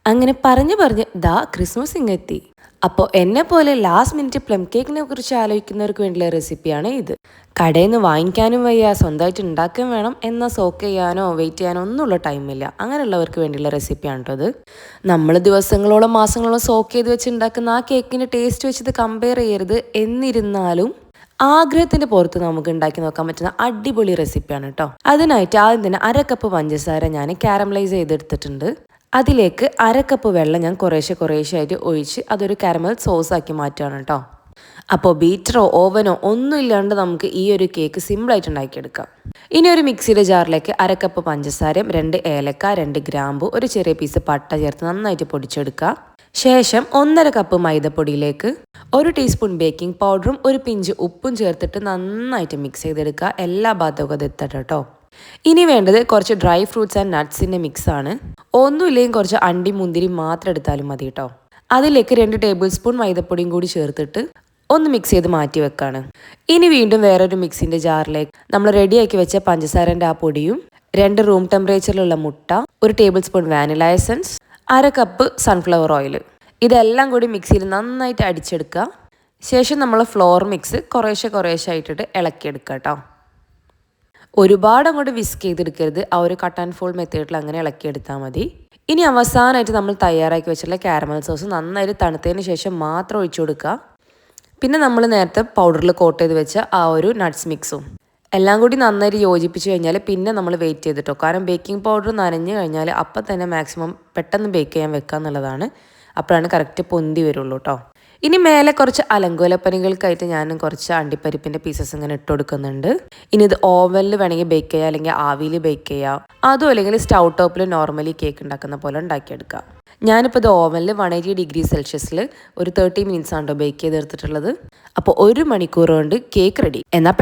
അങ്ങനെ പറഞ്ഞ് ദാ ക്രിസ്മസ് ഇങ്ങെത്തി. അപ്പോൾ എന്നെ പോലെ ലാസ്റ്റ് മിനിറ്റ് പ്ലം കേക്കിനെ കുറിച്ച് ആലോചിക്കുന്നവർക്ക് വേണ്ടിയുള്ള റെസിപ്പിയാണ് ഇത്. കടയിൽ നിന്ന് വാങ്ങിക്കാനും വയ്യ, സ്വന്തമായിട്ട് ഉണ്ടാക്കുകയും വേണം, എന്നാൽ സോക്ക് ചെയ്യാനോ വെയിറ്റ് ചെയ്യാനോ ഒന്നുമുള്ള ടൈമില്ല. അങ്ങനെയുള്ളവർക്ക് വേണ്ടിയുള്ള റെസിപ്പിയാണ് കേട്ടോ ഇത്. നമ്മൾ ദിവസങ്ങളോളം മാസങ്ങളോളം സോക്ക് ചെയ്ത് വെച്ച് ഉണ്ടാക്കുന്ന ആ കേക്കിൻ്റെ ടേസ്റ്റ് വെച്ചത് കമ്പയർ ചെയ്യരുത്. എന്നിരുന്നാലും ആഗ്രഹത്തിൻ്റെ പുറത്ത് നമുക്ക് ഉണ്ടാക്കി നോക്കാൻ പറ്റുന്ന അടിപൊളി റെസിപ്പിയാണ് കേട്ടോ. അതിനായിട്ട് ആദ്യം തന്നെ 1/2 കപ്പ് പഞ്ചസാര ഞാൻ കാരമലൈസ് ചെയ്തെടുത്തിട്ടുണ്ട്. അതിലേക്ക് 1/2 കപ്പ് വെള്ളം ഞാൻ കുറേശ്ശെ ആയിട്ട് ഒഴിച്ച് അതൊരു കാരമൽ സോസാക്കി മാറ്റുകയാണ് കേട്ടോ. അപ്പോൾ ബീറ്ററോ ഓവനോ ഒന്നും ഇല്ലാണ്ട് നമുക്ക് ഈ ഒരു കേക്ക് സിമ്പിളായിട്ട് ഉണ്ടാക്കിയെടുക്കാം. ഇനി ഒരു മിക്സിയുടെ ജാറിലേക്ക് 1/2 കപ്പ് പഞ്ചസാരയും 2 ഏലക്ക, 2 ഗ്രാമ്പു, ഒരു ചെറിയ പീസ് പട്ട ചേർത്ത് നന്നായിട്ട് പൊടിച്ചെടുക്കുക. ശേഷം 1/2 കപ്പ് മൈദപ്പൊടിയിലേക്ക് 1 ടീസ്പൂൺ ബേക്കിംഗ് പൗഡറും ഒരു പിഞ്ച് ഉപ്പും ചേർത്തിട്ട് നന്നായിട്ട് മിക്സ് ചെയ്തെടുക്കുക. എല്ലാ ഭാഗത്തും അത് എത്തട്ടെ കേട്ടോ. ഇനി വേണ്ടത് കുറച്ച് ഡ്രൈ ഫ്രൂട്ട്സ് ആൻഡ് നട്ട്സിൻ്റെ മിക്സാണ്. ഒന്നുമില്ലെങ്കിൽ കുറച്ച് അണ്ടി മുന്തിരി മാത്രം എടുത്താലും മതി കേട്ടോ. അതിലേക്ക് 2 ടേബിൾ സ്പൂൺ മൈദപ്പൊടിയും കൂടി ചേർത്തിട്ട് ഒന്ന് മിക്സ് ചെയ്ത് മാറ്റി വെക്കാണ്. ഇനി വീണ്ടും വേറൊരു മിക്സിൻ്റെ ജാറിലേക്ക് നമ്മൾ റെഡിയാക്കി വെച്ച പഞ്ചസാരൻ്റെ ആ പൊടിയും 2 റൂം ടെമ്പറേച്ചറിലുള്ള മുട്ട, 1 table spoon vanilla essence, 1/2 cup sunflower oil, ഇതെല്ലാം കൂടി മിക്സിയിൽ നന്നായിട്ട് അടിച്ചെടുക്കുക. ശേഷം നമ്മൾ ഫ്ലോർ മിക്സ് കുറേശ്ശെ ആയിട്ടിട്ട് ഇളക്കിയെടുക്കുക കേട്ടോ. ഒരുപാട് അങ്ങോട്ട് വിസ്ക് ചെയ്തെടുക്കരുത്. ആ ഒരു കട്ട് ആൻഡ് ഫോൾഡ് മെത്തേഡിൽ അങ്ങനെ ഇളക്കിയെടുത്താൽ മതി. ഇനി അവസാനമായിട്ട് നമ്മൾ തയ്യാറാക്കി വെച്ചിട്ടുള്ള കാരമൽ സോസ് നന്നായിട്ട് തണുത്തതിന് ശേഷം മാത്രം ഒഴിച്ചു കൊടുക്കുക. പിന്നെ നമ്മൾ നേരത്തെ പൗഡറിൽ കോട്ട് ചെയ്ത് വെച്ച ആ ഒരു നട്ട്സ് മിക്സും എല്ലാം കൂടി നന്നായിട്ട് യോജിപ്പിച്ച് കഴിഞ്ഞാൽ പിന്നെ നമ്മൾ വെയിറ്റ് ചെയ്തിട്ടോ. കാരണം ബേക്കിംഗ് പൗഡർ നനഞ്ഞ് കഴിഞ്ഞാൽ അപ്പം തന്നെ മാക്സിമം പെട്ടെന്ന് ബേക്ക് ചെയ്യാൻ വെക്കുക എന്നുള്ളതാണ്. അപ്പോഴാണ് കറക്റ്റ് പൊന്തി വരുള്ളൂ കേട്ടോ. ഇനി മേലെ കുറച്ച് അലങ്കോലപ്പനികൾക്കായിട്ട് ഞാൻ കുറച്ച് അണ്ടിപ്പരിപ്പിൻ്റെ പീസസ് ഇങ്ങനെ ഇട്ട് കൊടുക്കുന്നുണ്ട്. ഇനി ഇത് ഓവനിൽ വേണമെങ്കിൽ ബേക്ക് ചെയ്യുക, അല്ലെങ്കിൽ ആവിയിൽ ബേക്ക് ചെയ്യുക, അതും അല്ലെങ്കിൽ സ്റ്റൗ ടോപ്പിൽ നോർമലി കേക്ക് ഉണ്ടാക്കുന്ന പോലെ ഉണ്ടാക്കിയെടുക്കുക. ഞാനിപ്പോൾ ഇത് ഓവനിൽ 180 ഡിഗ്രി സെൽഷ്യസിൽ ഒരു 30 മിനിറ്റ്സ് ആണ് ബേക്ക് ചെയ്തെടുത്തിട്ടുള്ളത്. അപ്പോൾ 1 മണിക്കൂർ കൊണ്ട് കേക്ക് റെഡി. എന്നാൽ